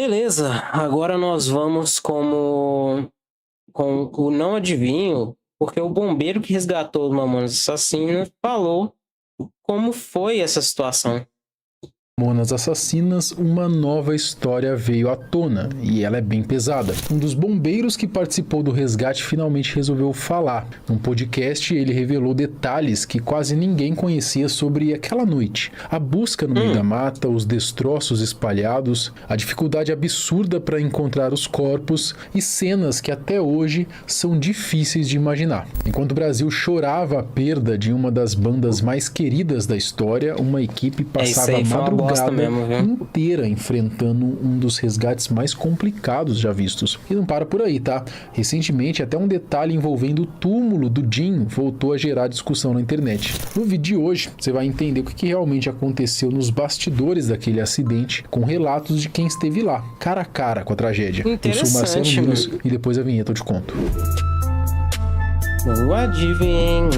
Beleza, agora nós vamos com o não adivinho, porque o bombeiro que resgatou os Mamonas Assassinas falou como foi essa situação. Mamonas Assassinas, uma nova história veio à tona, e ela é bem pesada. Um dos bombeiros que participou do resgate finalmente resolveu falar. Num podcast, ele revelou detalhes que quase ninguém conhecia sobre aquela noite. A busca no meio da mata, os destroços espalhados, a dificuldade absurda para encontrar os corpos e cenas que até hoje são difíceis de imaginar. Enquanto o Brasil chorava a perda de uma das bandas mais queridas da história, uma equipe passava a madrugada inteira enfrentando um dos resgates mais complicados já vistos. E não para por aí, tá? Recentemente, até um detalhe envolvendo o túmulo do Dinho voltou a gerar discussão na internet. No vídeo de hoje, você vai entender o que realmente aconteceu nos bastidores daquele acidente, com relatos de quem esteve lá, cara a cara com a tragédia. Eu sou o Marcelo Minos e depois a vinheta eu te conto. O adivinho.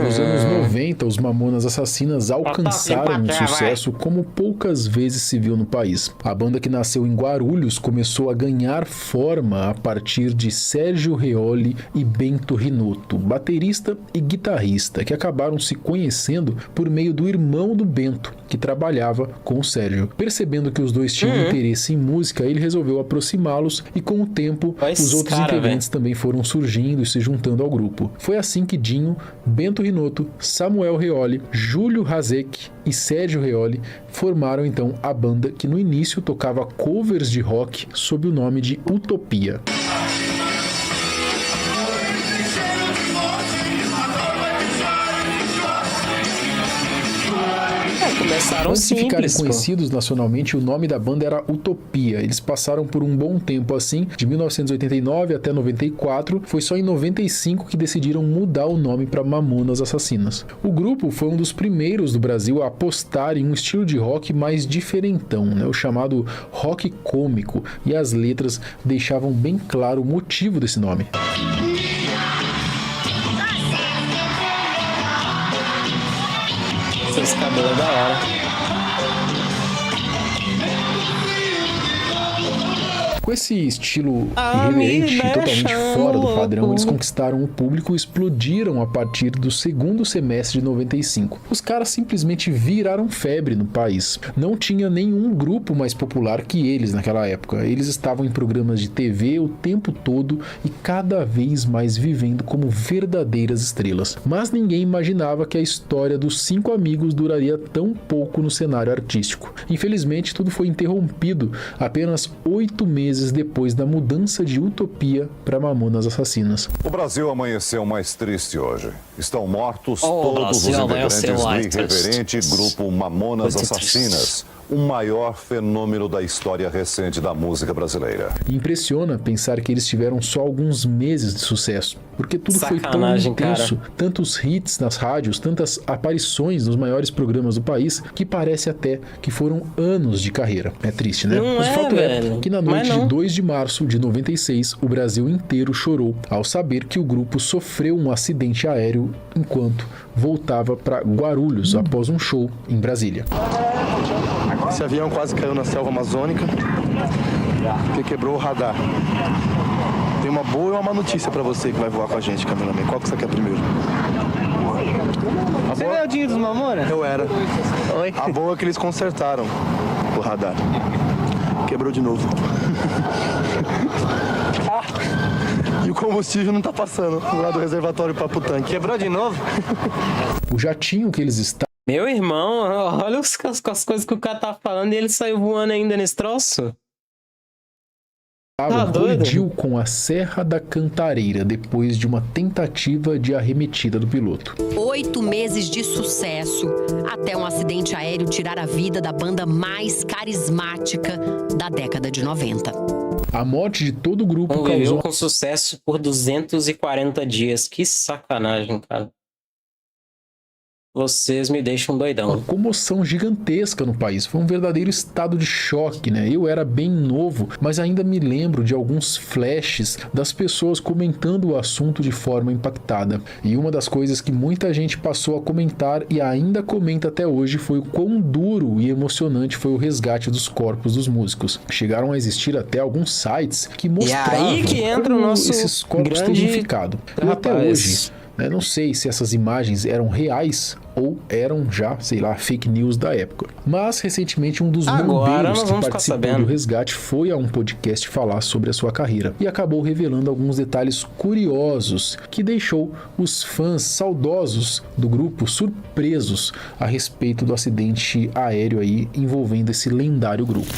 Nos anos 90, os Mamonas Assassinas alcançaram um sucesso como poucas vezes se viu no país. A banda, que nasceu em Guarulhos, começou a ganhar forma a partir de Sérgio Reoli e Bento Rinotto, baterista e guitarrista, que acabaram se conhecendo por meio do irmão do Bento, que trabalhava com o Sérgio. Percebendo que os dois tinham interesse em música, ele resolveu aproximá-los e, com o tempo, os outros integrantes também foram surgindo e se juntando ao grupo. Foi assim que Dinho, Bento Rinotto, Samuel Reoli, Júlio Razek e Sérgio Reoli formaram então a banda, que no início tocava covers de rock sob o nome de Utopia. Antes de ficarem conhecidos nacionalmente, o nome da banda era Utopia. Eles passaram por um bom tempo assim, de 1989 até 94. Foi só em 95 que decidiram mudar o nome para Mamonas Assassinas. O grupo foi um dos primeiros do Brasil a apostar em um estilo de rock mais diferentão, né? O chamado rock cômico, e as letras deixavam bem claro o motivo desse nome. Esse cabelo é da hora. Com esse estilo irreverente e totalmente fora do padrão, eles conquistaram o público e explodiram a partir do segundo semestre de 95. Os caras simplesmente viraram febre no país. Não tinha nenhum grupo mais popular que eles naquela época. Eles estavam em programas de TV o tempo todo e cada vez mais vivendo como verdadeiras estrelas. Mas ninguém imaginava que a história dos 5 amigos duraria tão pouco no cenário artístico. Infelizmente, tudo foi interrompido apenas 8 meses depois da mudança de Utopia para Mamonas Assassinas. O Brasil amanheceu mais triste hoje. Estão mortos todos os integrantes do irreverente grupo Mamonas Assassinas, o maior fenômeno da história recente da música brasileira. Impressiona pensar que eles tiveram só alguns meses de sucesso, porque tudo foi tão intenso, tantos hits nas rádios, tantas aparições nos maiores programas do país, que parece até que foram anos de carreira. É triste, né? Mas o fato é que na noite de 2 de março de 96, o Brasil inteiro chorou ao saber que o grupo sofreu um acidente aéreo enquanto voltava para Guarulhos após um show em Brasília. Esse avião quase caiu na selva amazônica porque quebrou o radar. Tem uma boa e uma má notícia pra você que vai voar com a gente, cameraman. Qual que você quer primeiro? Você é o Dinho dos Mamonas? Eu era. Oi. A boa é que eles consertaram o radar. Quebrou de novo. E o combustível não tá passando lá do reservatório para o tanque. Quebrou de novo? O jatinho que eles estavam... Meu irmão, olha as coisas que o cara tá falando e ele saiu voando ainda nesse troço. Colidiu com a Serra da Cantareira depois de uma tentativa de arremetida do piloto. 8 meses de sucesso até um acidente aéreo tirar a vida da banda mais carismática da década de 90. A morte de todo o grupo causou com sucesso por 240 dias. Que sacanagem, cara. vocês me deixam doidão. Uma comoção gigantesca no país. Foi um verdadeiro estado de choque, né? Eu era bem novo, mas ainda me lembro de alguns flashes das pessoas comentando o assunto de forma impactada. E uma das coisas que muita gente passou a comentar e ainda comenta até hoje foi o quão duro e emocionante foi o resgate dos corpos dos músicos. Chegaram a existir até alguns sites que mostravam aí que entra o nosso esses corpos grande teriam ficado. E até hoje, não sei se essas imagens eram reais ou eram já, sei lá, fake news da época. Mas, recentemente, um dos bombeiros que participou do resgate foi a um podcast falar sobre a sua carreira e acabou revelando alguns detalhes curiosos que deixou os fãs saudosos do grupo surpresos a respeito do acidente aéreo aí envolvendo esse lendário grupo.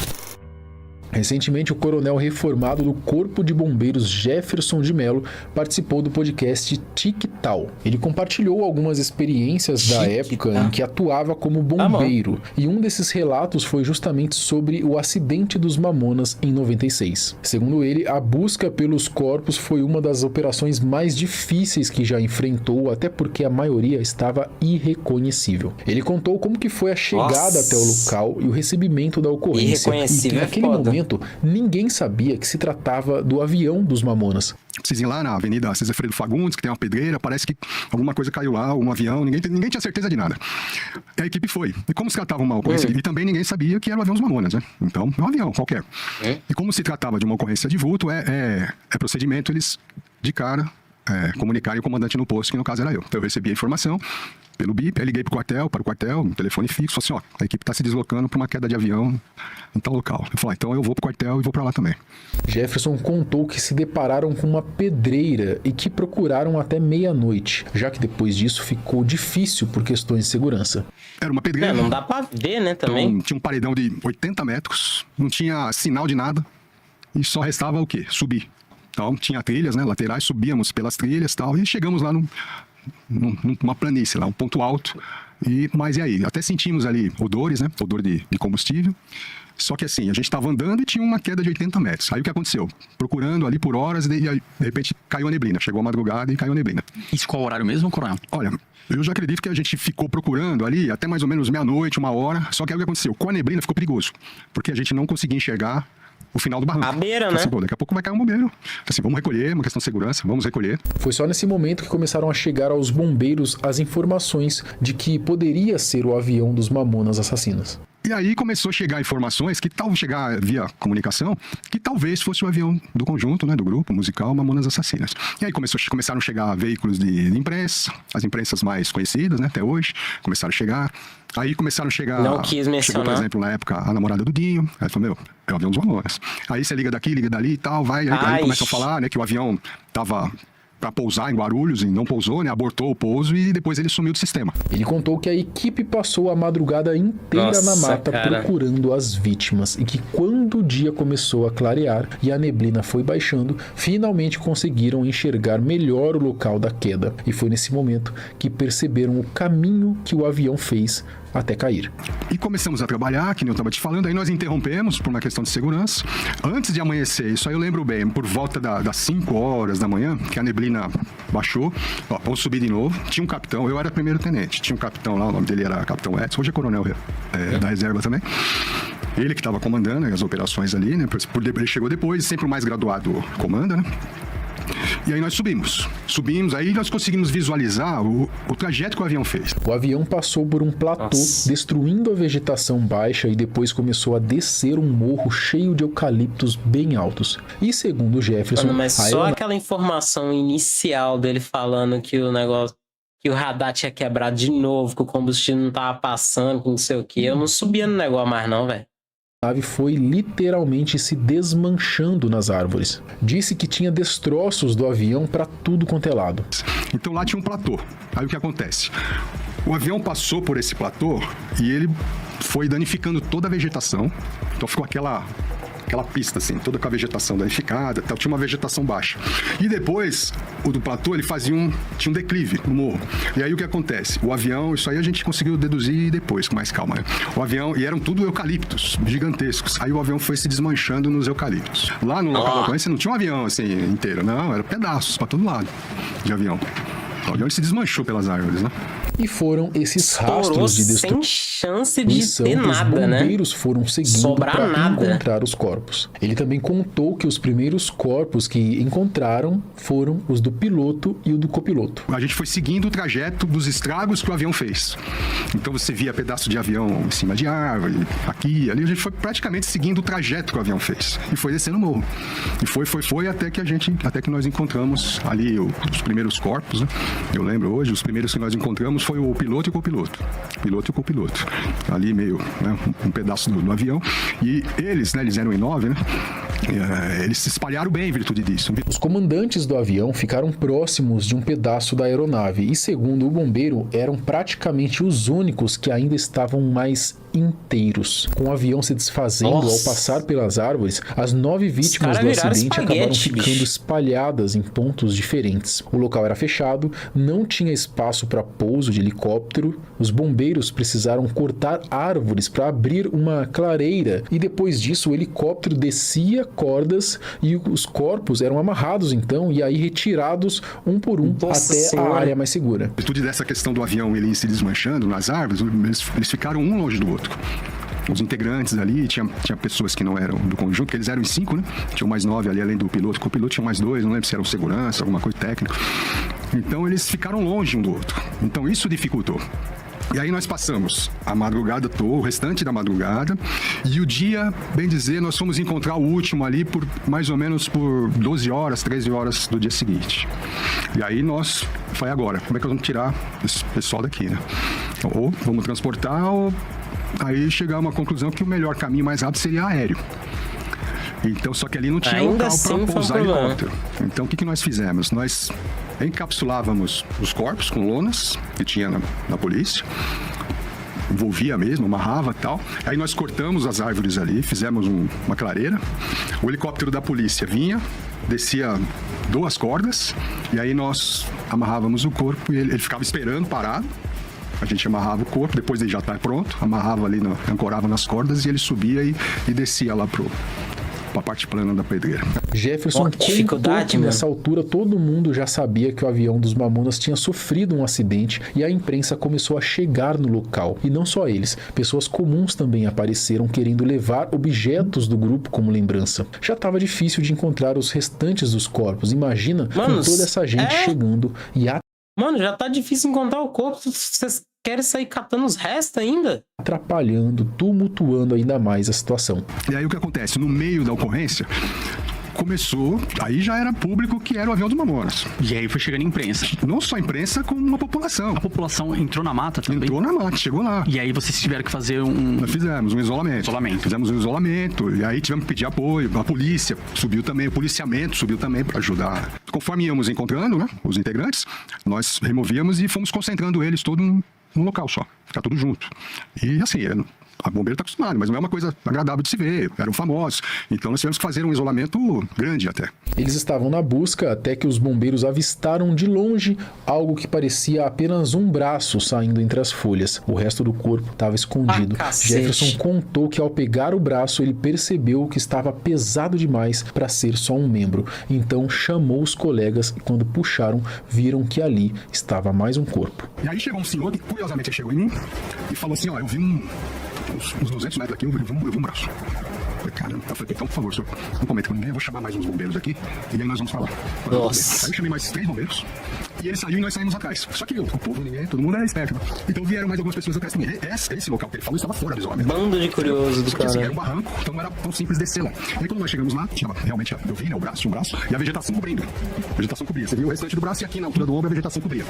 Recentemente, o coronel reformado do Corpo de Bombeiros Jefferson de Mello participou do podcast TikTok. Ele compartilhou algumas experiências da época em que atuava como bombeiro. E um desses relatos foi justamente sobre o acidente dos Mamonas em 96. Segundo ele, a busca pelos corpos foi uma das operações mais difíceis que já enfrentou, até porque a maioria estava irreconhecível. Ele contou como que foi a chegada até o local e o recebimento da ocorrência. E que naquele momento ninguém sabia que se tratava do avião dos Mamonas. Vocês iam lá na Avenida César Freire Fagundes, que tem uma pedreira, parece que alguma coisa caiu lá, um avião, ninguém tinha certeza de nada. E a equipe foi. E como se tratava uma ocorrência, e também ninguém sabia que era o avião dos Mamonas, né? Então, é um avião qualquer. E como se tratava de uma ocorrência de vulto, é procedimento eles, de cara, comunicarem o comandante no posto, que no caso era eu. Então eu recebi a informação pelo BIP, aí liguei para o quartel, um telefone fixo, falei assim, a equipe está se deslocando para uma queda de avião em tal local. Eu falei, então eu vou para o quartel e vou para lá também. Jefferson contou que se depararam com uma pedreira e que procuraram até meia-noite, já que depois disso ficou difícil por questões de segurança. Era uma pedreira. Não dá para ver, né, também. Então, tinha um paredão de 80 metros, não tinha sinal de nada e só restava o quê? Subir. Então, tinha trilhas, né, laterais, subíamos pelas trilhas e tal, e chegamos lá numa planície, lá, um ponto alto. Mas e aí? Até sentimos ali odores, né, odor de combustível. Só que assim, a gente estava andando e tinha uma queda de 80 metros. Aí o que aconteceu? Procurando ali por horas, e de repente caiu a neblina. Chegou a madrugada e caiu a neblina. Isso qual horário mesmo, coronel? Olha, eu já acredito que a gente ficou procurando ali até mais ou menos meia-noite, 1h. Só que aí o que aconteceu? Com a neblina ficou perigoso, porque a gente não conseguia enxergar o final do barranco. A beira, né? Assim, daqui a pouco vai cair um bombeiro. Assim, vamos recolher, uma questão de segurança, vamos recolher. Foi só nesse momento que começaram a chegar aos bombeiros as informações de que poderia ser o avião dos Mamonas Assassinas. E aí começou a chegar informações, chegar via comunicação, que talvez fosse o avião do conjunto, né, do grupo musical Mamonas Assassinas. E aí começaram a chegar veículos de imprensa, as imprensas mais conhecidas, né, até hoje, começaram a chegar. Aí começaram a chegar... Não quis mencionar. Chegou, por exemplo, na época, a namorada do Dinho. Aí falou, é o avião dos Mamonas. Aí você liga daqui, liga dali e tal, vai. Aí começam a falar, né, que o avião tava para pousar em Guarulhos e não pousou, né? Abortou o pouso e depois ele sumiu do sistema. Ele contou que a equipe passou a madrugada inteira na mata procurando as vítimas e que quando o dia começou a clarear e a neblina foi baixando, finalmente conseguiram enxergar melhor o local da queda. E foi nesse momento que perceberam o caminho que o avião fez até cair. E começamos a trabalhar, que nem eu estava te falando, aí nós interrompemos por uma questão de segurança. Antes de amanhecer, isso aí eu lembro bem, por volta das 5 horas da manhã, que a neblina baixou, vamos subir de novo, tinha um capitão, eu era primeiro tenente, tinha um capitão lá, o nome dele era Capitão Edson, hoje é coronel da reserva também. Ele que estava comandando as operações ali, né, ele chegou depois, sempre o mais graduado comanda, né. E aí nós subimos, aí nós conseguimos visualizar o trajeto que o avião fez. O avião passou por um platô, destruindo a vegetação baixa e depois começou a descer um morro cheio de eucaliptos bem altos. E segundo Jefferson... Mas só aquela informação inicial dele falando que o negócio... que o radar tinha quebrado de novo, que o combustível não tava passando, que não sei o que. Eu não subia no negócio mais não, velho. A nave foi literalmente se desmanchando nas árvores. Disse que tinha destroços do avião para tudo quanto é lado. Então lá tinha um platô. Aí o que acontece? O avião passou por esse platô e ele foi danificando toda a vegetação. Então ficou aquela pista, assim, toda com a vegetação danificada, tal, tinha uma vegetação baixa. E depois, o do platô, ele tinha um declive no morro. E aí o que acontece? O avião, isso aí a gente conseguiu deduzir depois, com mais calma, né? O avião, e eram tudo eucaliptos, gigantescos. Aí o avião foi se desmanchando nos eucaliptos. Lá no local da ocorrência não tinha um avião, assim, inteiro, não, era pedaços pra todo lado de avião. O avião se desmanchou pelas árvores, né? E foram esses Estourou rastros de sem destruição chance de ter que os nada, né? bombeiros foram seguindo Sobrar para nada. encontrar os corpos. Ele também contou que os primeiros corpos que encontraram foram os do piloto e o do copiloto. A gente foi seguindo o trajeto dos estragos que o avião fez. Então você via pedaço de avião em cima de árvore, aqui, ali. A gente foi praticamente seguindo o trajeto que o avião fez. E foi descendo o morro. E foi até que nós encontramos ali os primeiros corpos, né? Eu lembro hoje, os primeiros que nós encontramos foi o piloto e o copiloto. Piloto e o copiloto. Ali meio, né, um pedaço do avião. E eles, né, eles eram em 9, né? Eles se espalharam bem em virtude disso. Os comandantes do avião ficaram próximos de um pedaço da aeronave e, segundo o bombeiro, eram praticamente os únicos que ainda estavam mais inteiros. Com o avião se desfazendo ao passar pelas árvores, as 9 vítimas do acidente acabaram ficando espalhadas em pontos diferentes. O local era fechado, não tinha espaço para pouso de helicóptero, os bombeiros precisaram cortar árvores para abrir uma clareira e depois disso o helicóptero descia cordas e os corpos eram amarrados então e aí retirados um por um até a área mais segura. Em virtude dessa questão do avião ele se desmanchando nas árvores, eles ficaram um longe do outro. Os integrantes ali, tinha pessoas que não eram do conjunto, que eles eram em 5, né? Tinham mais 9 ali, além do piloto. Com o piloto tinha mais 2, não lembro se era segurança, alguma coisa técnica. Então eles ficaram longe um do outro. Então isso dificultou. E aí nós passamos a madrugada toda, o restante da madrugada, e o dia, bem dizer, nós fomos encontrar o último ali por mais ou menos por 12 horas, 13 horas do dia seguinte. E aí nós, foi agora, como é que nós vamos tirar esse pessoal daqui, né? Ou vamos transportar, ou aí chegar a uma conclusão que o melhor caminho mais rápido seria aéreo. Então, só que ali não tinha Ainda local assim, para pousar foi um helicóptero. Então, o que nós fizemos? Nós encapsulávamos os corpos com lonas que tinha na polícia, envolvia mesmo, amarrava e tal. Aí nós cortamos as árvores ali, fizemos uma clareira. O helicóptero da polícia vinha, descia 2 cordas, e aí nós amarrávamos o corpo e ele ficava esperando parado. A gente amarrava o corpo, depois ele já está pronto, amarrava ali, ancorava nas cordas e ele subia e descia lá para a parte plana da pedreira. Jefferson contou que nessa altura todo mundo já sabia que o avião dos Mamonas tinha sofrido um acidente e a imprensa começou a chegar no local. E não só eles, pessoas comuns também apareceram querendo levar objetos do grupo como lembrança. Já estava difícil de encontrar os restantes dos corpos. Imagina com toda essa gente chegando e Mano, já tá difícil encontrar o corpo. Vocês querem sair catando os restos ainda? Atrapalhando, tumultuando ainda mais a situação. E aí o que acontece? No meio da ocorrência, começou, aí já era público que era o avião dos Mamonas. E aí foi chegando a imprensa. Não só a imprensa, como a população. A população entrou na mata também? Entrou na mata, chegou lá. E aí vocês tiveram que fazer Nós fizemos um isolamento. Fizemos um isolamento, e aí tivemos que pedir apoio. A polícia subiu também, o policiamento subiu também para ajudar. Conforme íamos encontrando, né, os integrantes, nós removíamos e fomos concentrando eles todos num local só. Ficar tudo junto. E assim, a bombeira está acostumada, mas não é uma coisa agradável de se ver, eram famosos. Então nós tivemos que fazer um isolamento grande até. Eles estavam na busca até que os bombeiros avistaram de longe algo que parecia apenas um braço saindo entre as folhas. O resto do corpo estava escondido. Jefferson contou que ao pegar o braço ele percebeu que estava pesado demais para ser só um membro. Então chamou os colegas e quando puxaram, viram que ali estava mais um corpo. E aí chegou um senhor que curiosamente chegou em mim e falou assim, eu vi uns 200 metros aqui, eu vi um braço. Eu falei, caramba, então, por favor, senhor, não comenta com ninguém, eu vou chamar mais uns bombeiros aqui e aí nós vamos falar. Nossa. Aí eu chamei mais 3 bombeiros e ele saiu e nós saímos atrás. Só que o povo, ninguém, todo mundo é esperto. Então vieram mais algumas pessoas atrás também. Esse local que ele falou estava fora do isolamento. Bando de curioso do cara. Assim, era um barranco, então não era tão simples descer lá. E aí quando nós chegamos lá, realmente, eu vi, né, tinha um braço e a vegetação cobrindo. A vegetação cobria. Você viu o restante do braço e aqui na altura do ombro a vegetação cobria.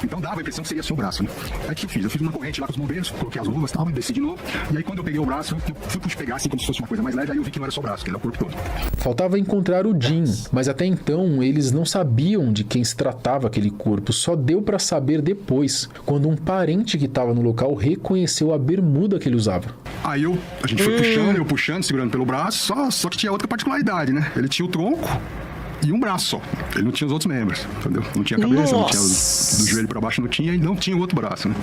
Então dava a impressão que seria só o braço, né? Aí o que eu fiz? Eu fiz uma corrente lá com os bombeiros, coloquei as luvas e tal, e desci de novo. E aí quando eu peguei o braço, eu fui pegar assim como se fosse uma coisa mais leve, aí eu vi que não era só o braço, que era o corpo todo. Faltava encontrar o Jim, mas até então eles não sabiam de quem se tratava aquele corpo, só deu para saber depois, quando um parente que estava no local reconheceu a bermuda que ele usava. Aí a gente foi puxando, segurando pelo braço, só que tinha outra particularidade, né? Ele tinha o tronco e um braço só. Ele não tinha os outros membros, entendeu? Não tinha a cabeça, não tinha do joelho para baixo, não tinha, e não tinha o outro braço, né?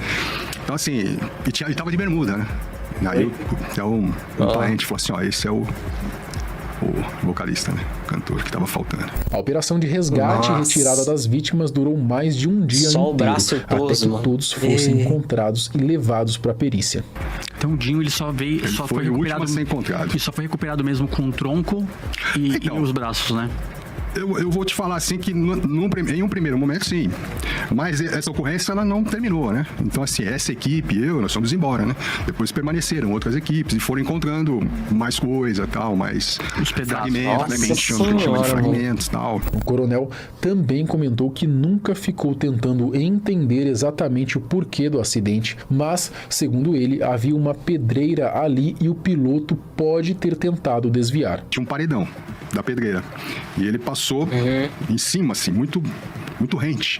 Então assim, e tava de bermuda, né? Aí um parente falou assim, esse é o o vocalista, né? O cantor que estava faltando. A operação de resgate e retirada das vítimas durou mais de um dia Só o inteiro, braço até toso, que mano. todos fossem encontrados e levados para a perícia. Então o Dinho ele só foi o último recuperado. a ser encontrado. E só foi recuperado mesmo com o tronco e os braços, né? Eu vou te falar assim que em um primeiro momento sim, mas essa ocorrência ela não terminou, né? Então assim, essa equipe, nós fomos embora, né? Depois permaneceram outras equipes e foram encontrando mais coisa, tal, mais Os pedaços. fragmentos, Nossa chama de Senhora, fragmentos, tal. O coronel também comentou que nunca ficou tentando entender exatamente o porquê do acidente, mas, segundo ele, havia uma pedreira ali e o piloto pode ter tentado desviar. Tinha um paredão da pedreira e ele passou em cima, assim, muito rente.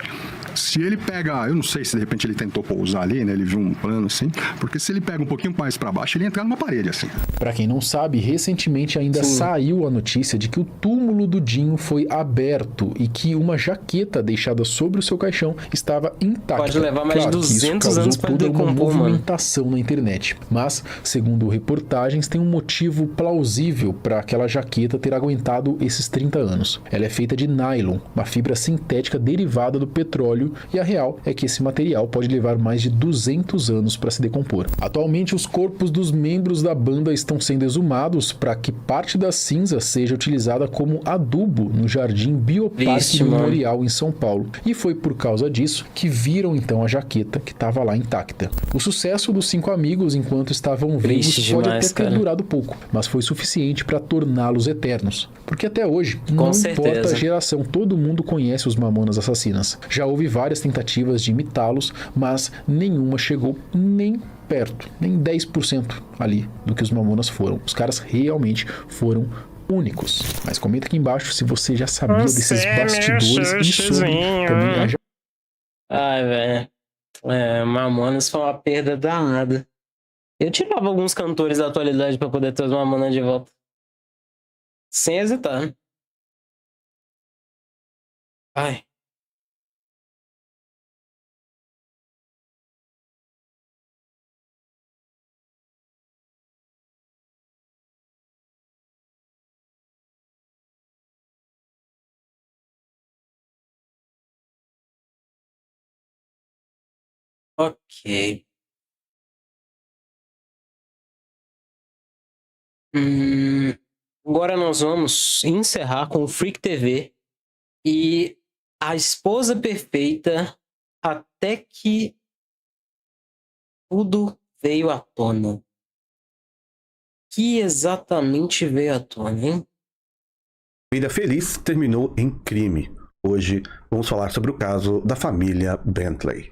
Se ele pega, eu não sei se de repente ele tentou pousar ali, né? Ele viu um plano assim, porque se ele pega um pouquinho mais para baixo, ele entra numa parede assim. Para quem não sabe, recentemente ainda saiu a notícia de que o túmulo do Dinho foi aberto e que uma jaqueta deixada sobre o seu caixão estava intacta. Pode levar mais de Claro que isso 200 causou anos pra toda uma decompor, mano. movimentação na internet. Mas, segundo reportagens, tem um motivo plausível para aquela jaqueta ter aguentado esses 30 anos. Ela é feita de nylon, uma fibra sintética derivada do petróleo, e a real é que esse material pode levar mais de 200 anos para se decompor. Atualmente, os corpos dos membros da banda estão sendo exumados para que parte da cinza seja utilizada como adubo no Jardim Bioparque Memorial em São Paulo. E foi por causa disso que viram então a jaqueta que estava lá intacta. O sucesso dos 5 amigos enquanto estavam vivos pode até ter durado pouco, mas foi suficiente para torná-los eternos. Porque até hoje, não importa a geração, todo mundo conhece os Mamonas Assassinas. Já houve várias tentativas de imitá-los, mas nenhuma chegou nem perto, nem 10% ali do que os Mamonas foram. Os caras realmente foram únicos. Mas comenta aqui embaixo se você já sabia desses bastidores e sobre também a... Ai, velho. Mamonas foi uma perda danada. Eu tirava alguns cantores da atualidade pra poder ter os Mamonas de volta. Sem hesitar. Ai. Ok. Agora nós vamos encerrar com o Freak TV e a esposa perfeita até que tudo veio à tona. Que exatamente veio à tona, hein? Vida feliz terminou em crime. Hoje vamos falar sobre o caso da família Bentley.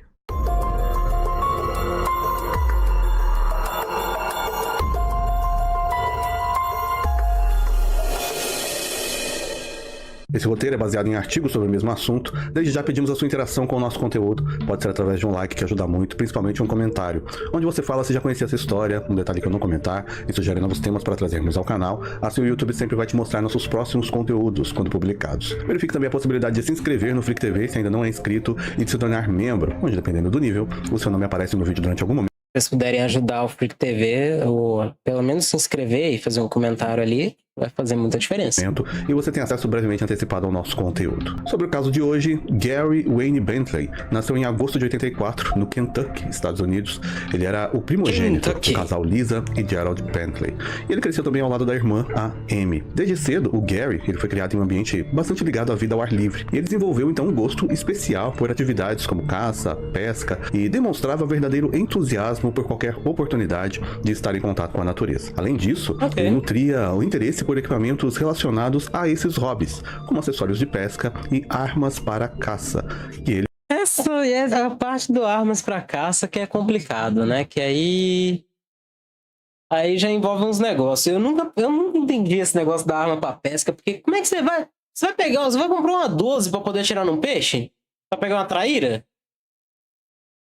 Esse roteiro é baseado em artigos sobre o mesmo assunto. Desde já pedimos a sua interação com o nosso conteúdo. Pode ser através de um like, que ajuda muito, principalmente um comentário, onde você fala se já conhecia essa história, um detalhe que eu não comentar, e sugere novos temas para trazermos ao canal. Assim o YouTube sempre vai te mostrar nossos próximos conteúdos quando publicados. Verifique também a possibilidade de se inscrever no Freak TV se ainda não é inscrito e de se tornar membro, onde dependendo do nível, o seu nome aparece no vídeo durante algum momento. Se vocês puderem ajudar o Freak TV, ou pelo menos se inscrever e fazer um comentário ali, vai fazer muita diferença. E você tem acesso brevemente antecipado ao nosso conteúdo. Sobre o caso de hoje, Gary Wayne Bentley nasceu em agosto de 84, no Kentucky, Estados Unidos. Ele era o primogênito do casal Lisa e Gerald Bentley. E ele cresceu também ao lado da irmã, a Amy. Desde cedo, o Gary ele foi criado em um ambiente bastante ligado à vida ao ar livre. E ele desenvolveu então um gosto especial por atividades como caça, pesca e demonstrava verdadeiro entusiasmo por qualquer oportunidade de estar em contato com a natureza. Além disso, ele nutria o interesse por equipamentos relacionados a esses hobbies, como acessórios de pesca e armas para caça. E ele... Essa é a parte do armas para caça que é complicado, né? Que aí já envolve uns negócios. Eu nunca entendi esse negócio da arma para pesca, porque como é que você vai você vai comprar uma 12 para poder atirar num peixe? Para pegar uma traíra?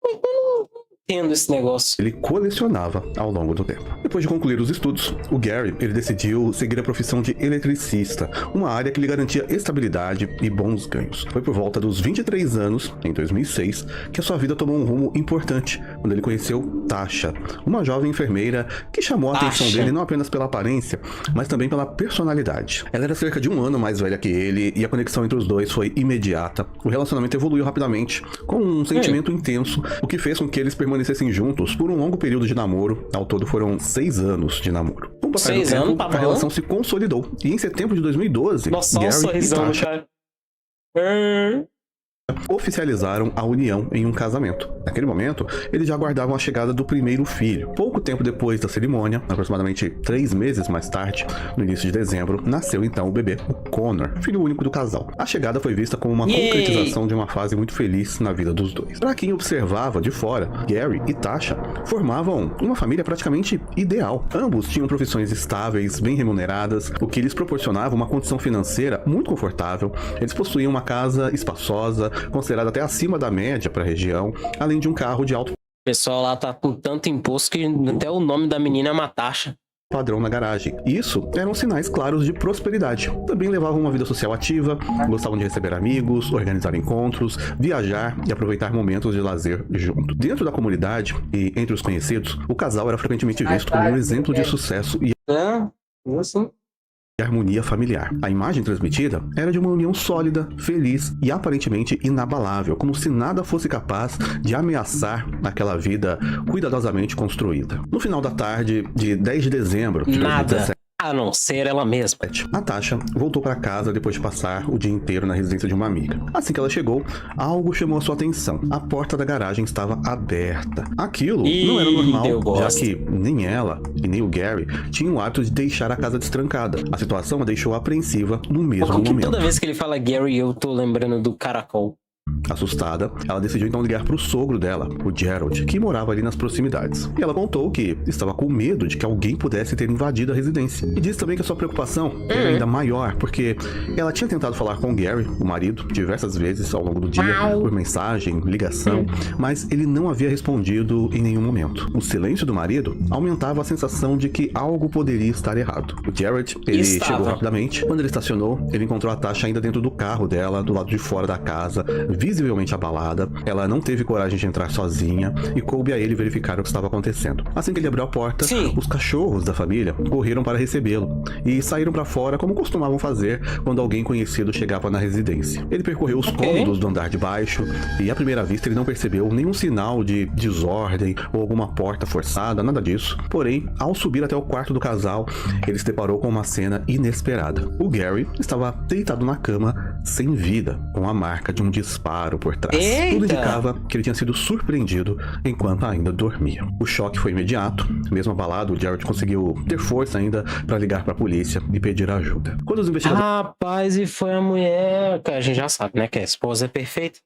Então não entendo esse negócio. Ele colecionava ao longo do tempo. Depois de concluir os estudos, o Gary ele decidiu seguir a profissão de eletricista, uma área que lhe garantia estabilidade e bons ganhos. Foi por volta dos 23 anos, em 2006, que a sua vida tomou um rumo importante, quando ele conheceu Tasha, uma jovem enfermeira que chamou a atenção dele não apenas pela aparência, mas também pela personalidade. Ela era cerca de um ano mais velha que ele e a conexão entre os dois foi imediata. O relacionamento evoluiu rapidamente, com um sentimento intenso, o que fez com que eles permanecessem juntos por um longo período de namoro. Ao todo foram 6 anos de namoro. Com o passar do tempo, a relação se consolidou e em setembro de 2012, Nossa, Gary e Tasha cara. oficializaram a união em um casamento. Naquele momento, eles já aguardavam a chegada do primeiro filho. Pouco tempo depois da cerimônia, aproximadamente 3 meses mais tarde, no início de dezembro, nasceu então o bebê, o Connor, filho único do casal. A chegada foi vista como uma concretização de uma fase muito feliz na vida dos dois. Para quem observava de fora, Gary e Tasha formavam uma família praticamente ideal. Ambos tinham profissões estáveis, bem remuneradas, o que lhes proporcionava uma condição financeira muito confortável. Eles possuíam uma casa espaçosa, considerada até acima da média para a região, além de um carro de alto O pessoal lá tá com tanto imposto que até o nome da menina é uma taxa. padrão na garagem. Isso eram sinais claros de prosperidade. Também levavam uma vida social ativa, gostavam de receber amigos, organizar encontros, viajar e aproveitar momentos de lazer junto. Dentro da comunidade e entre os conhecidos, o casal era frequentemente visto como um exemplo de sucesso e harmonia familiar. A imagem transmitida era de uma união sólida, feliz e aparentemente inabalável, como se nada fosse capaz de ameaçar aquela vida cuidadosamente construída. No final da tarde de 10 de dezembro de 2017, a não ser ela mesma. a Tasha voltou para casa depois de passar o dia inteiro na residência de uma amiga. Assim que ela chegou, algo chamou a sua atenção. A porta da garagem estava aberta. Aquilo não era normal, já que nem ela e nem o Gary tinham o hábito de deixar a casa destrancada. A situação a deixou apreensiva no mesmo momento. Toda vez que ele fala Gary, eu tô lembrando do caracol. Assustada, ela decidiu então ligar para o sogro dela, o Gerald, que morava ali nas proximidades. E ela contou que estava com medo de que alguém pudesse ter invadido a residência. E disse também que a sua preocupação era ainda maior, porque ela tinha tentado falar com o Gary, o marido, diversas vezes ao longo do dia, por mensagem, ligação, mas ele não havia respondido em nenhum momento. O silêncio do marido aumentava a sensação de que algo poderia estar errado. O Gerald, ele chegou rapidamente. Quando ele estacionou, ele encontrou a Tasha ainda dentro do carro dela, do lado de fora da casa, visivelmente abalada. Ela não teve coragem de entrar sozinha e coube a ele verificar o que estava acontecendo. Assim que ele abriu a porta, os cachorros da família correram para recebê-lo e saíram para fora como costumavam fazer quando alguém conhecido chegava na residência. Ele percorreu os cômodos do andar de baixo e à primeira vista ele não percebeu nenhum sinal de desordem ou alguma porta forçada, nada disso. Porém, ao subir até o quarto do casal, ele se deparou com uma cena inesperada. O Gary estava deitado na cama, sem vida, com a marca de um disparo por trás. Tudo indicava que ele tinha sido surpreendido enquanto ainda dormia. O choque foi imediato. Mesmo abalado, o Gerald conseguiu ter força ainda para ligar para a polícia e pedir ajuda. Quando os investigadores... Rapaz, e foi a mulher... A gente já sabe, né? Que a esposa é perfeita.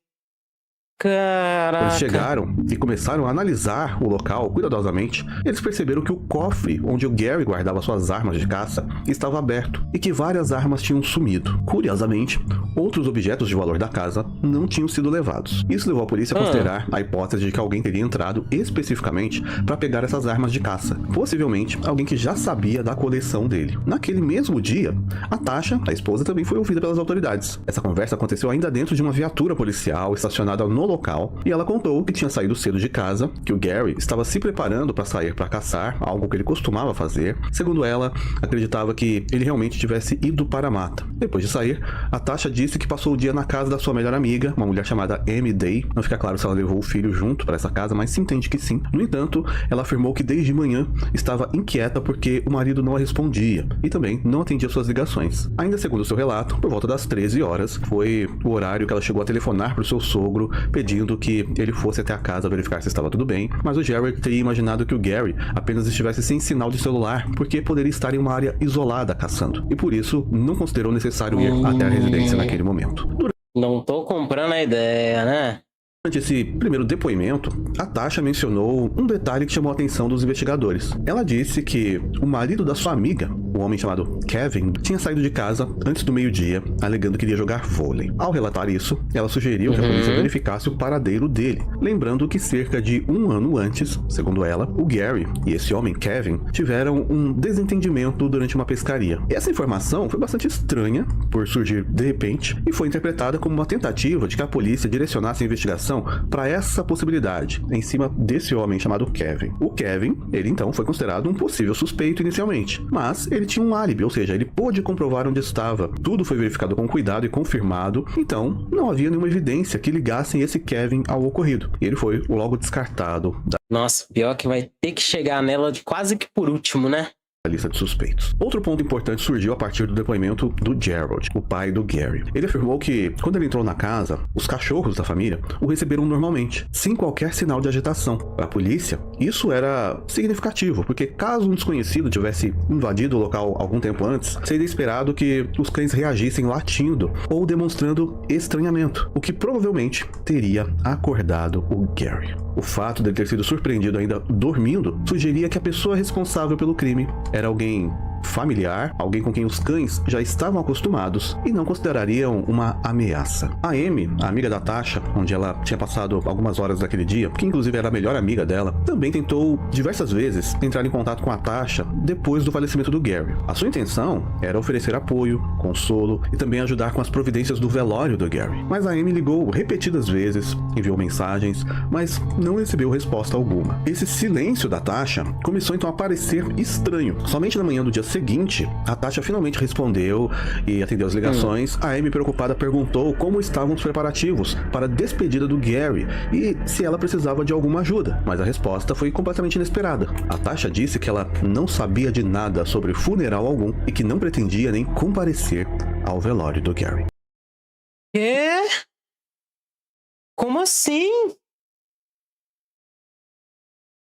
Caraca. Quando chegaram e começaram a analisar o local cuidadosamente, eles perceberam que o cofre onde o Gary guardava suas armas de caça estava aberto e que várias armas tinham sumido. Curiosamente, outros objetos de valor da casa não tinham sido levados. Isso levou a polícia a considerar a hipótese de que alguém teria entrado especificamente para pegar essas armas de caça. Possivelmente, alguém que já sabia da coleção dele. Naquele mesmo dia, a Tasha, a esposa, também foi ouvida pelas autoridades. Essa conversa aconteceu ainda dentro de uma viatura policial estacionada no local, e ela contou que tinha saído cedo de casa, que o Gary estava se preparando para sair para caçar, algo que ele costumava fazer. Segundo ela, acreditava que ele realmente tivesse ido para a mata. Depois de sair, a Tasha disse que passou o dia na casa da sua melhor amiga, uma mulher chamada Amy Day. Não fica claro se ela levou o filho junto para essa casa, mas se entende que sim. No entanto, ela afirmou que desde manhã estava inquieta porque o marido não a respondia e também não atendia suas ligações. Ainda segundo seu relato, por volta das 13 horas, foi o horário que ela chegou a telefonar para o seu sogro, pedindo que ele fosse até a casa verificar se estava tudo bem, mas o Gerald teria imaginado que o Gary apenas estivesse sem sinal de celular, porque poderia estar em uma área isolada caçando, e por isso não considerou necessário ir até a residência naquele momento. Não tô comprando a ideia, né? Durante esse primeiro depoimento, a Tasha mencionou um detalhe que chamou a atenção dos investigadores. Ela disse que o marido da sua amiga o homem chamado Kevin tinha saído de casa antes do meio-dia, alegando que iria jogar vôlei. Ao relatar isso, ela sugeriu que a polícia verificasse o paradeiro dele, lembrando que cerca de um ano antes, segundo ela, o Gary e esse homem, Kevin, tiveram um desentendimento durante uma pescaria. E essa informação foi bastante estranha, por surgir de repente, e foi interpretada como uma tentativa de que a polícia direcionasse a investigação para essa possibilidade, em cima desse homem chamado Kevin. O Kevin, ele então foi considerado um possível suspeito inicialmente, mas ele tinha um álibi, ou seja, ele pôde comprovar onde estava. Tudo foi verificado com cuidado e confirmado, então não havia nenhuma evidência que ligassem esse Kevin ao ocorrido. E ele foi logo descartado da Nossa, pior que vai ter que chegar nela quase que por último, né? lista de suspeitos. Outro ponto importante surgiu a partir do depoimento do Gerald, o pai do Gary. Ele afirmou que, quando ele entrou na casa, os cachorros da família o receberam normalmente, sem qualquer sinal de agitação. Para a polícia, isso era significativo, porque caso um desconhecido tivesse invadido o local algum tempo antes, seria esperado que os cães reagissem latindo ou demonstrando estranhamento, o que provavelmente teria acordado o Gary. O fato de ele ter sido surpreendido ainda dormindo sugeria que a pessoa responsável pelo crime era alguém familiar, alguém com quem os cães já estavam acostumados e não considerariam uma ameaça. A Amy, a amiga da Tasha, onde ela tinha passado algumas horas daquele dia, que inclusive era a melhor amiga dela, também tentou diversas vezes entrar em contato com a Tasha depois do falecimento do Gary. A sua intenção era oferecer apoio, consolo e também ajudar com as providências do velório do Gary. Mas a Amy ligou repetidas vezes, enviou mensagens, mas não recebeu resposta alguma. Esse silêncio da Tasha começou então a parecer estranho. Somente na manhã do dia seguinte, a Tasha finalmente respondeu e atendeu as ligações. A Amy, preocupada, perguntou como estavam os preparativos para a despedida do Gary e se ela precisava de alguma ajuda, mas a resposta foi completamente inesperada. A Tasha disse que ela não sabia de nada sobre funeral algum e que não pretendia nem comparecer ao velório do Gary. Quê? Como assim?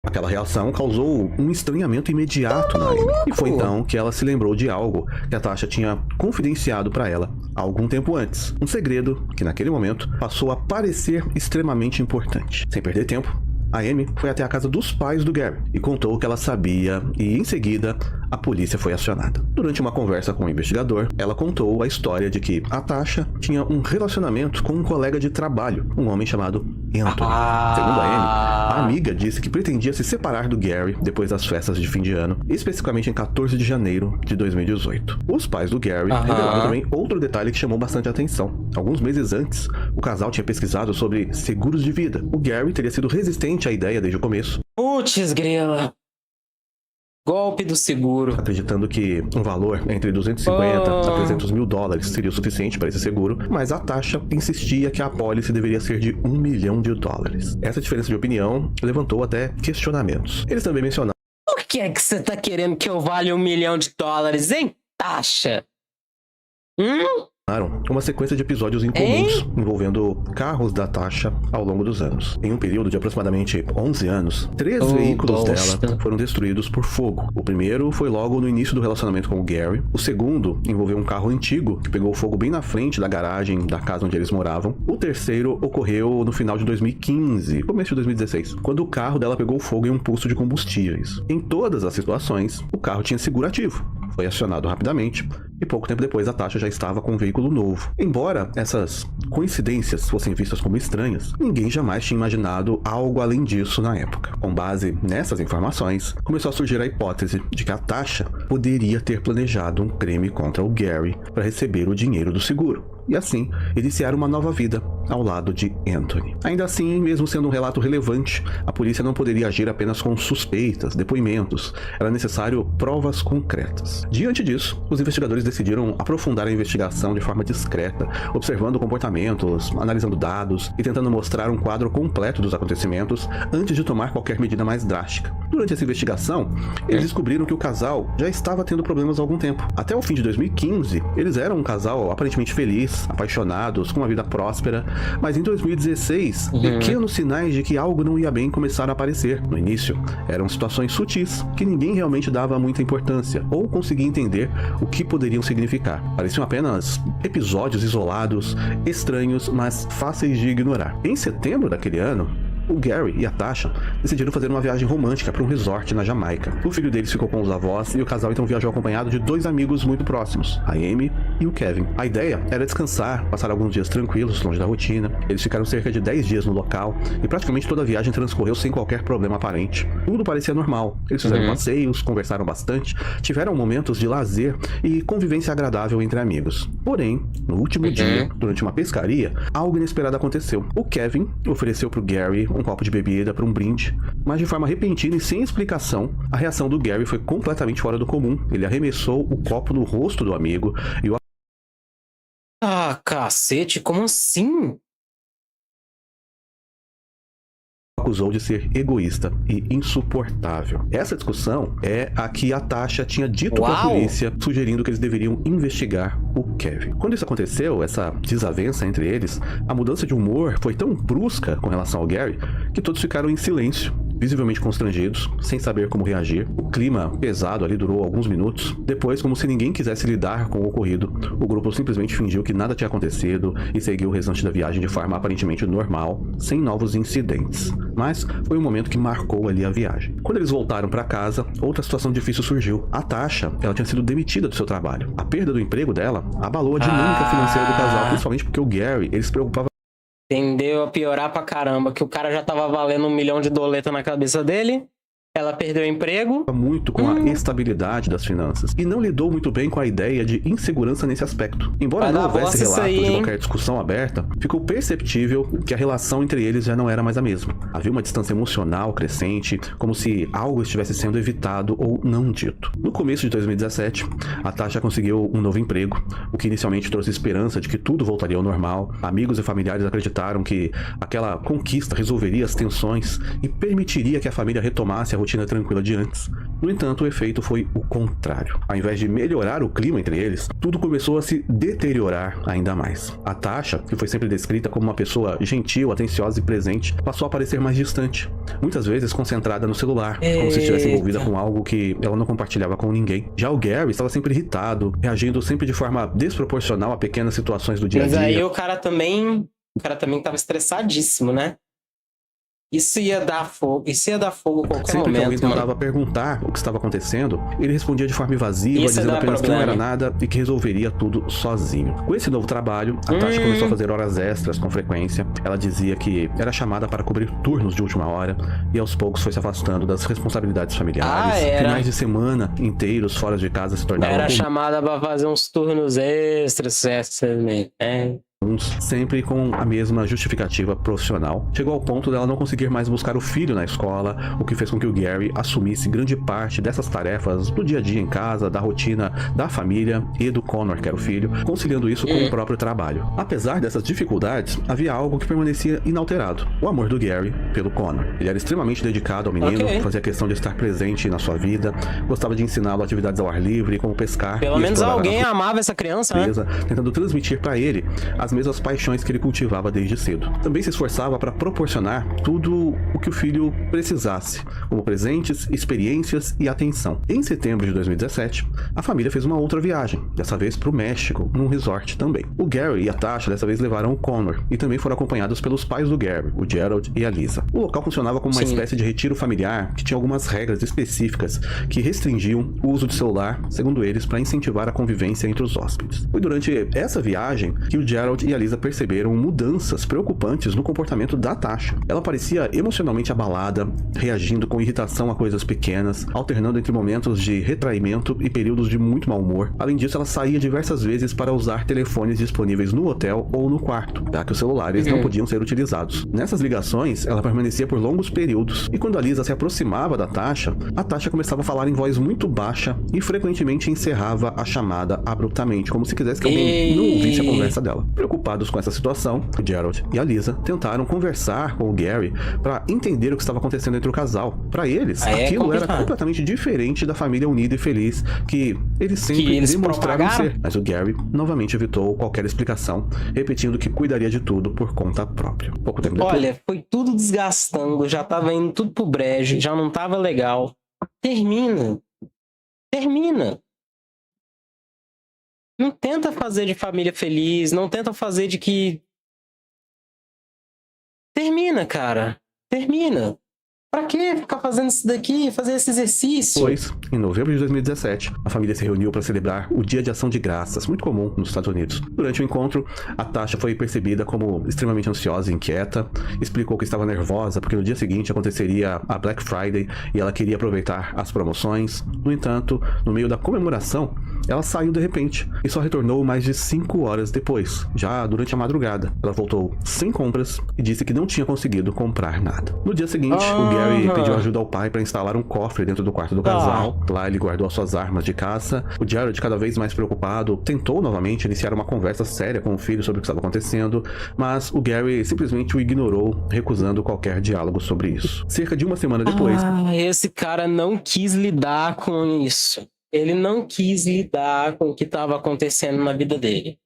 Aquela reação causou um estranhamento imediato na Amy. E foi então que ela se lembrou de algo que a Tasha tinha confidenciado para ela há algum tempo antes. Um segredo que naquele momento passou a parecer extremamente importante. Sem perder tempo, a Amy foi até a casa dos pais do Gary e contou o que ela sabia, e em seguida a polícia foi acionada. Durante uma conversa com o investigador, ela contou a história de que a Tasha tinha um relacionamento com um colega de trabalho, um homem chamado Anthony. Segundo a Amy, a amiga disse que pretendia se separar do Gary depois das festas de fim de ano, especificamente em 14 de janeiro de 2018. Os pais do Gary revelaram também outro detalhe que chamou bastante atenção. Alguns meses antes, o casal tinha pesquisado sobre seguros de vida. O Gary teria sido resistente à ideia desde o começo. Putz, grila. Golpe do seguro. Acreditando que um valor entre 250 a 300 mil dólares seria o suficiente para esse seguro, mas a Tasha insistia que a apólice deveria ser de $1 milhão. Essa diferença de opinião levantou até questionamentos. Eles também mencionaram: Por que é que você tá querendo que eu valha $1 milhão, hein, Tasha? Uma sequência de episódios incomuns envolvendo carros da Tasha ao longo dos anos. Em um período de aproximadamente 11 anos, 3 veículos dela foram destruídos por fogo. O primeiro foi logo no início do relacionamento com o Gary. O segundo envolveu um carro antigo que pegou fogo bem na frente da garagem da casa onde eles moravam. O terceiro ocorreu no final de 2015, começo de 2016, quando o carro dela pegou fogo em um posto de combustíveis. Em todas as situações, o carro tinha seguro ativo. Foi acionado rapidamente e pouco tempo depois a Tasha já estava com um veículo novo. Embora essas coincidências fossem vistas como estranhas, ninguém jamais tinha imaginado algo além disso na época. Com base nessas informações, começou a surgir a hipótese de que a Tasha poderia ter planejado um crime contra o Gary para receber o dinheiro do seguro e assim iniciar uma nova vida ao lado de Anthony. Ainda assim, mesmo sendo um relato relevante, a polícia não poderia agir apenas com suspeitas, depoimentos. Era necessário provas concretas. Diante disso, os investigadores decidiram aprofundar a investigação de forma discreta, observando comportamentos, analisando dados e tentando mostrar um quadro completo dos acontecimentos antes de tomar qualquer medida mais drástica. Durante essa investigação, eles descobriram que o casal já estava tendo problemas há algum tempo. Até o fim de 2015, eles eram um casal aparentemente feliz, apaixonados, com uma vida próspera, mas em 2016, pequenos sinais de que algo não ia bem começaram a aparecer. No início, eram situações sutis, que ninguém realmente dava muita importância, ou conseguia entender o que poderiam significar. Pareciam apenas episódios isolados, estranhos, mas fáceis de ignorar. Em setembro daquele ano, O Gary e a Tasha decidiram fazer uma viagem romântica para um resort na Jamaica. O filho deles ficou com os avós e o casal então viajou acompanhado de 2 amigos muito próximos, a Amy e o Kevin. A ideia era descansar, passar alguns dias tranquilos, longe da rotina. Eles ficaram cerca de 10 dias no local e praticamente toda a viagem transcorreu sem qualquer problema aparente. Tudo parecia normal. Eles fizeram passeios, conversaram bastante, tiveram momentos de lazer e convivência agradável entre amigos. Porém, no último dia, durante uma pescaria, algo inesperado aconteceu. O Kevin ofereceu pro Gary um copo de bebida para um brinde, mas de forma repentina e sem explicação, a reação do Gary foi completamente fora do comum. Ele arremessou o copo no rosto do amigo e o Ah, cacete, como assim? acusou de ser egoísta e insuportável. Essa discussão é a que a Tasha tinha dito para a polícia, sugerindo que eles deveriam investigar o Kevin. Quando isso aconteceu, essa desavença entre eles, a mudança de humor foi tão brusca com relação ao Gary que todos ficaram em silêncio, visivelmente constrangidos, sem saber como reagir. O clima pesado ali durou alguns minutos. Depois, como se ninguém quisesse lidar com o ocorrido, o grupo simplesmente fingiu que nada tinha acontecido e seguiu o restante da viagem de forma aparentemente normal, sem novos incidentes. Mas foi um momento que marcou ali a viagem. Quando eles voltaram para casa, outra situação difícil surgiu. A Tasha, ela tinha sido demitida do seu trabalho. A perda do emprego dela abalou a dinâmica financeira do casal, principalmente porque o Gary, ele se preocupava. Tendeu a piorar pra caramba, que o cara já tava valendo $1 milhão de doleta na cabeça dele. Ela perdeu o emprego. Muito com a estabilidade das finanças e não lidou muito bem com a ideia de insegurança nesse aspecto. Embora não houvesse relatos de qualquer discussão aberta, ficou perceptível que a relação entre eles já não era mais a mesma. Havia uma distância emocional crescente, como se algo estivesse sendo evitado ou não dito. No começo de 2017, a Tasha conseguiu um novo emprego, o que inicialmente trouxe esperança de que tudo voltaria ao normal. Amigos e familiares acreditaram que aquela conquista resolveria as tensões e permitiria que a família retomasse a rotina tranquila de antes. No entanto, o efeito foi o contrário. Ao invés de melhorar o clima entre eles, tudo começou a se deteriorar ainda mais. A Tasha, que foi sempre descrita como uma pessoa gentil, atenciosa e presente, passou a parecer mais distante, muitas vezes concentrada no celular, como se estivesse envolvida com algo que ela não compartilhava com ninguém. Já o Gary estava sempre irritado, reagindo sempre de forma desproporcional a pequenas situações do dia a dia. Mas aí o cara também estava estressadíssimo, né? Isso ia dar fogo a qualquer Sempre momento. que alguém tentava perguntar o que estava acontecendo, ele respondia de forma evasiva, dizendo apenas que não era nada e que resolveria tudo sozinho. Com esse novo trabalho, a Tasha começou a fazer horas extras com frequência. Ela dizia que era chamada para cobrir turnos de última hora e aos poucos foi se afastando das responsabilidades familiares. Finais de semana inteiros fora de casa se tornavam... Era chamada para fazer uns turnos extras, sempre com a mesma justificativa profissional. Chegou ao ponto dela não conseguir mais buscar o filho na escola, o que fez com que o Gary assumisse grande parte dessas tarefas do dia a dia em casa, da rotina da família e do Connor, que era o filho, conciliando isso com o próprio trabalho. Apesar dessas dificuldades, havia algo que permanecia inalterado: o amor do Gary pelo Connor. Ele era extremamente dedicado ao menino, fazia questão de estar presente na sua vida, gostava de ensiná-lo atividades ao ar livre, como pescar. Pelo menos alguém amava essa criança, né? Tentando transmitir para ele as mesmas paixões que ele cultivava desde cedo. Também se esforçava para proporcionar tudo o que o filho precisasse, como presentes, experiências e atenção. Em setembro de 2017, a família fez uma outra viagem, dessa vez para o México, num resort também. O Gary e a Tasha dessa vez levaram o Connor e também foram acompanhados pelos pais do Gary, o Gerald e a Lisa. O local funcionava como uma espécie de retiro familiar que tinha algumas regras específicas que restringiam o uso de celular, segundo eles, para incentivar a convivência entre os hóspedes. Foi durante essa viagem que o Gerald e a Lisa perceberam mudanças preocupantes no comportamento da Tasha. Ela parecia emocionalmente abalada, reagindo com irritação a coisas pequenas, alternando entre momentos de retraimento e períodos de muito mau humor. Além disso, ela saía diversas vezes para usar telefones disponíveis no hotel ou no quarto, já que os celulares não podiam ser utilizados. Nessas ligações, ela permanecia por longos períodos, e quando a Lisa se aproximava da Tasha, a Tasha começava a falar em voz muito baixa e frequentemente encerrava a chamada abruptamente, como se quisesse que alguém não ouvisse a conversa dela. Preocupados com essa situação, o Gerald e a Lisa tentaram conversar com o Gary para entender o que estava acontecendo entre o casal. Para eles, aquilo era completamente diferente da família unida e feliz que eles sempre demonstraram ser. Mas o Gary novamente evitou qualquer explicação, repetindo que cuidaria de tudo por conta própria. Pouco tempo depois... Olha, foi tudo desgastando, já tava indo tudo pro brejo, já não tava legal. Termina. Não tenta fazer de família feliz, não tenta fazer de que... Termina, cara. termina. Pra que ficar fazendo isso daqui, fazer esse exercício? Depois, em novembro de 2017, a família se reuniu para celebrar o Dia de Ação de Graças, muito comum nos Estados Unidos. Durante o encontro, a Tasha foi percebida como extremamente ansiosa e inquieta, explicou que estava nervosa porque no dia seguinte aconteceria a Black Friday e ela queria aproveitar as promoções. No entanto, no meio da comemoração, ela saiu de repente e só retornou mais de 5 horas depois, já durante a madrugada. Ela voltou sem compras e disse que não tinha conseguido comprar nada. No dia seguinte, o Gary pediu ajuda ao pai para instalar um cofre dentro do quarto do casal. Lá ele guardou as suas armas de caça. O Jared, cada vez mais preocupado, tentou novamente iniciar uma conversa séria com o filho sobre o que estava acontecendo, mas o Gary simplesmente o ignorou, recusando qualquer diálogo sobre isso. Cerca de uma semana depois... Esse cara não quis lidar com isso. Ele não quis lidar com o que estava acontecendo na vida dele.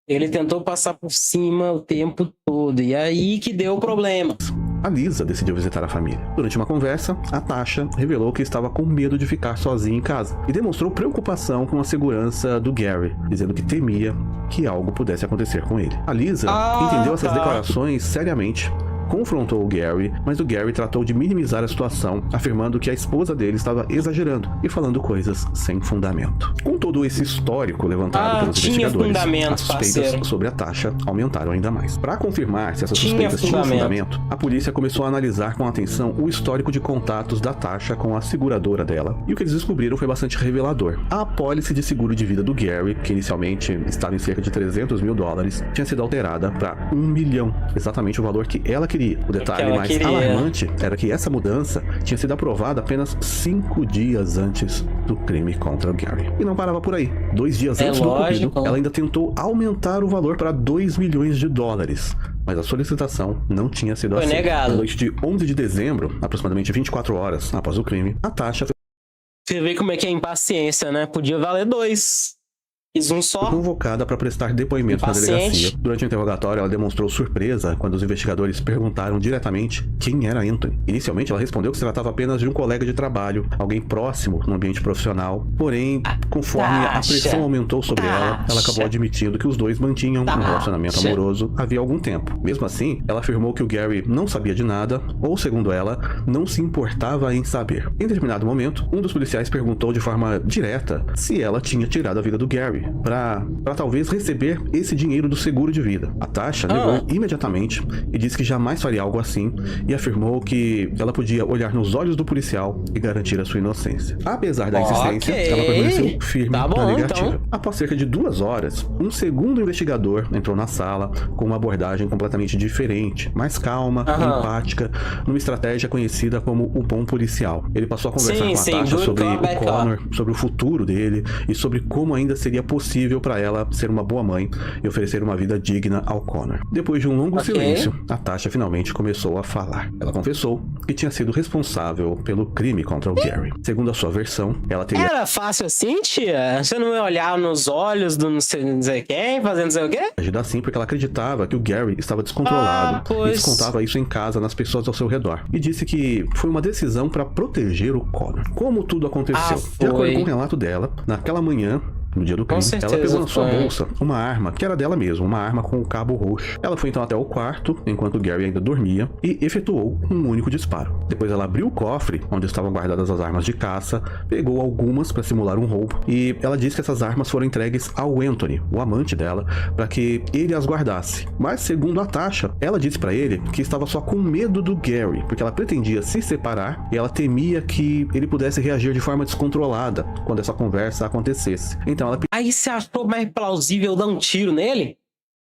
Ele tentou passar por cima o tempo todo, e aí que deu o problema. A Lisa decidiu visitar a família. Durante uma conversa, a Tasha revelou que estava com medo de ficar sozinha em casa e demonstrou preocupação com a segurança do Gary, dizendo que temia que algo pudesse acontecer com ele. A Lisa entendeu essas declarações seriamente, confrontou o Gary, mas o Gary tratou de minimizar a situação, afirmando que a esposa dele estava exagerando e falando coisas sem fundamento. Com todo esse histórico levantado pelos investigadores, as suspeitas sobre a Tasha aumentaram ainda mais. Para confirmar se essas suspeitas tinham fundamento, a polícia começou a analisar com atenção o histórico de contatos da Tasha com a seguradora dela, e o que eles descobriram foi bastante revelador. A apólice de seguro de vida do Gary, que inicialmente estava em cerca de $300 mil, tinha sido alterada para $1 milhão, exatamente o valor que ela queria. O detalhe mais alarmante era que essa mudança tinha sido aprovada apenas 5 dias antes do crime contra o Gary. E não parava por aí. 2 dias antes do ocorrido, ela ainda tentou aumentar o valor para $2 milhões, mas a solicitação não tinha sido aceita. Na noite de 11 de dezembro, aproximadamente 24 horas após o crime, a Tasha... Você vê como é que é impaciência, né? Podia valer 2. Fiz um só. Foi convocada para prestar depoimento na delegacia. Durante o interrogatório, ela demonstrou surpresa quando os investigadores perguntaram diretamente quem era Anthony. Inicialmente, ela respondeu que se tratava apenas de um colega de trabalho, alguém próximo no ambiente profissional. Porém, conforme a pressão aumentou sobre ela acabou admitindo que os dois mantinham um relacionamento amoroso havia algum tempo. Mesmo assim, ela afirmou que o Gary não sabia de nada, ou, segundo ela, não se importava em saber. Em determinado momento, um dos policiais perguntou de forma direta se ela tinha tirado a vida do Gary para talvez receber esse dinheiro do seguro de vida. A Tasha negou imediatamente e disse que jamais faria algo assim e afirmou que ela podia olhar nos olhos do policial e garantir a sua inocência. Apesar da insistência, ela permaneceu firme na negativa. Então. Após cerca de 2 horas, um segundo investigador entrou na sala com uma abordagem completamente diferente, mais calma, empática, numa estratégia conhecida como o bom policial. Ele passou a conversar com a Tasha sobre o Connor, sobre o futuro dele e sobre como ainda seria possível para ela ser uma boa mãe e oferecer uma vida digna ao Connor. Depois de um longo silêncio, a Tasha finalmente começou a falar. Ela confessou que tinha sido responsável pelo crime contra o Gary. Segundo a sua versão, ela teria... Era fácil assim, tia? Você não ia olhar nos olhos do não sei quem, fazendo não sei o quê? Agido assim porque ela acreditava que o Gary estava descontrolado e descontava isso em casa nas pessoas ao seu redor. E disse que foi uma decisão para proteger o Connor. Como tudo aconteceu? De acordo com o relato dela, naquela manhã, no dia do crime, ela pegou na sua bolsa uma arma, que era dela mesma, uma arma com o cabo roxo. Ela foi então até o quarto, enquanto o Gary ainda dormia, e efetuou um único disparo. Depois ela abriu o cofre, onde estavam guardadas as armas de caça, pegou algumas para simular um roubo, e ela disse que essas armas foram entregues ao Anthony, o amante dela, para que ele as guardasse. Mas, segundo a Tasha, ela disse para ele que estava só com medo do Gary, porque ela pretendia se separar, e ela temia que ele pudesse reagir de forma descontrolada quando essa conversa acontecesse. Então ela... Aí você achou mais plausível dar um tiro nele?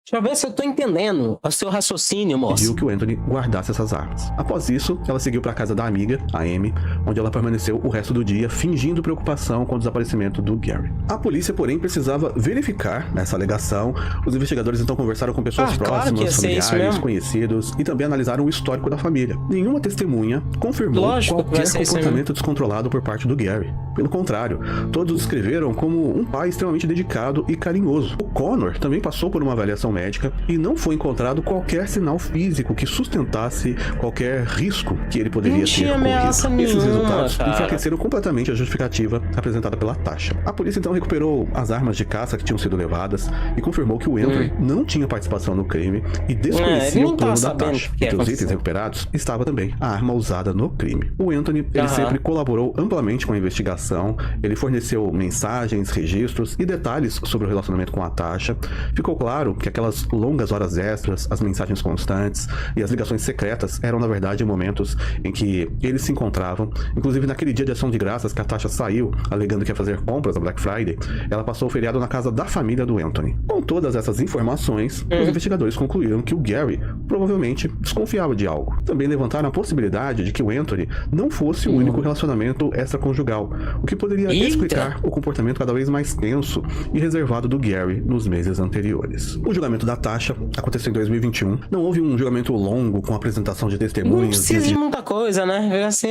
Deixa eu ver se eu tô entendendo o seu raciocínio, moça. Pediu que o Anthony guardasse essas armas. Após isso, ela seguiu para a casa da amiga, a Amy, onde ela permaneceu o resto do dia fingindo preocupação com o desaparecimento do Gary. A polícia, porém, precisava verificar essa alegação. Os investigadores então conversaram com pessoas próximas, familiares, conhecidos e também analisaram o histórico da família. Nenhuma testemunha confirmou qualquer comportamento descontrolado por parte do Gary. Pelo contrário, todos o descreveram como um pai extremamente dedicado e carinhoso. O Connor também passou por uma avaliação médica e não foi encontrado qualquer sinal físico que sustentasse qualquer risco que ele poderia ter corrido. Esses resultados enfraqueceram completamente a justificativa apresentada pela Tasha. A polícia então recuperou as armas de caça que tinham sido levadas e confirmou que o Anthony não tinha participação no crime e desconhecia o plano da Tasha. Entre os itens recuperados estava também a arma usada no crime. O Anthony, ele sempre colaborou amplamente com a investigação, ele forneceu mensagens, registros e detalhes sobre o relacionamento com a Tasha. Ficou claro que aquelas longas horas extras, as mensagens constantes e as ligações secretas eram, na verdade, momentos em que eles se encontravam. Inclusive, naquele dia de ação de graças que a Tasha saiu, alegando que ia fazer compras na Black Friday, ela passou o feriado na casa da família do Anthony. Com todas essas informações, os investigadores concluíram que o Gary provavelmente desconfiava de algo. Também levantaram a possibilidade de que o Anthony não fosse o único relacionamento extraconjugal, o que poderia explicar o comportamento cada vez mais tenso e reservado do Gary nos meses anteriores. O julgamento da Tasha aconteceu em 2021. Não houve um julgamento longo com apresentação de testemunhas. Não precisa de muita coisa, né? Assim,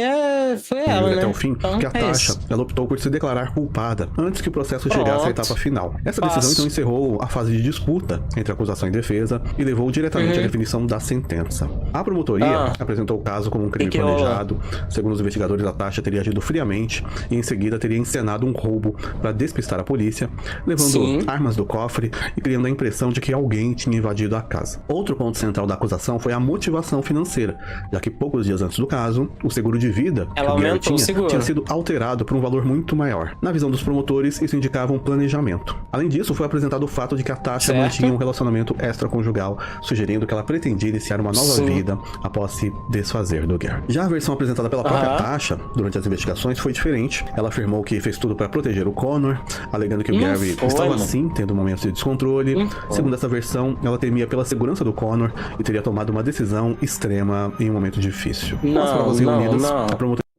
foi ela, né? Até o fim, então, que a Tasha, ela optou por se declarar culpada antes que o processo chegasse à etapa final. Essa decisão então encerrou a fase de disputa entre acusação e defesa e levou diretamente à definição da sentença. A promotoria apresentou o caso como um crime planejado. Segundo os investigadores, a Tasha teria agido friamente e em seguida teria encenado um roubo para despistar a polícia, levando armas do cofre e criando a impressão de que alguém tinha invadido a casa. Outro ponto central da acusação foi a motivação financeira, já que poucos dias antes do caso, o seguro de vida que o Gary tinha sido alterado por um valor muito maior. Na visão dos promotores, isso indicava um planejamento. Além disso, foi apresentado o fato de que a Tasha mantinha um relacionamento extraconjugal, sugerindo que ela pretendia iniciar uma nova vida após se desfazer do Gary. Já a versão apresentada pela própria Tasha durante as investigações foi diferente. Ela afirmou que fez tudo para proteger o Connor, alegando que o Gary estava sim tendo momentos de descontrole. Segundo essa versão, ela temia pela segurança do Connor e teria tomado uma decisão extrema em um momento difícil.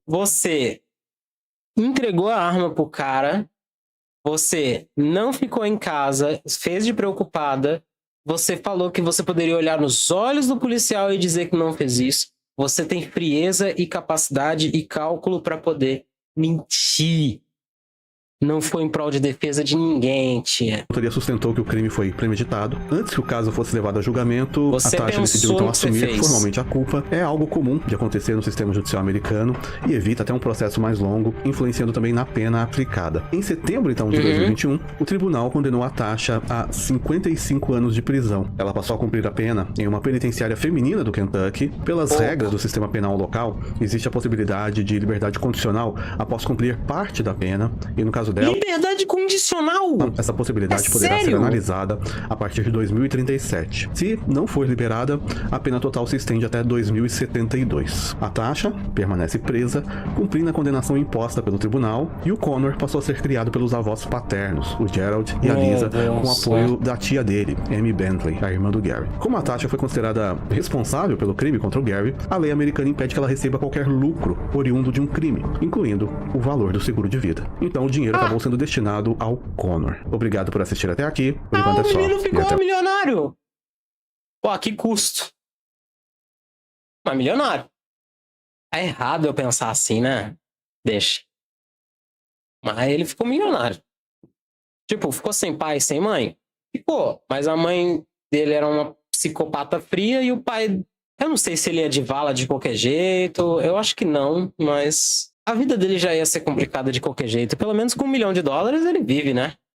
Você entregou a arma pro cara, você não ficou em casa, fez de preocupada, você falou que você poderia olhar nos olhos do policial e dizer que não fez isso. Você tem frieza e capacidade e cálculo para poder mentir. Não foi em prol de defesa de ninguém, tia. A promotoria sustentou que o crime foi premeditado. Antes que o caso fosse levado a julgamento, a Tasha decidiu então assumir formalmente a culpa. É algo comum de acontecer no sistema judicial americano e evita até um processo mais longo, influenciando também na pena aplicada. Em setembro, então, de 2021, o tribunal condenou a Tasha a 55 anos de prisão. Ela passou a cumprir a pena em uma penitenciária feminina do Kentucky. Pelas regras do sistema penal local, existe a possibilidade de liberdade condicional após cumprir parte da pena, e no caso dela, liberdade condicional? Essa possibilidade poderá ser analisada a partir de 2037. Se não for liberada, a pena total se estende até 2072. A Tasha permanece presa, cumprindo a condenação imposta pelo tribunal, e o Connor passou a ser criado pelos avós paternos, o Gerald e a Lisa, com o apoio da tia dele, Amy Bentley, a irmã do Gary. Como a Tasha foi considerada responsável pelo crime contra o Gary, a lei americana impede que ela receba qualquer lucro oriundo de um crime, incluindo o valor do seguro de vida. Então o dinheiro acabou sendo destinado ao Connor. Obrigado por assistir até aqui. Por enquanto é só. O menino ficou milionário. Pô, que custo. Mas milionário. É errado eu pensar assim, né? Deixa. Mas ele ficou milionário. Tipo, ficou sem pai, sem mãe? Ficou. Mas a mãe dele era uma psicopata fria e o pai... Eu não sei se ele ia de vala de qualquer jeito. Eu acho que não, mas... A vida dele já ia ser complicada de qualquer jeito. Pelo menos com $1 milhão ele vive, né?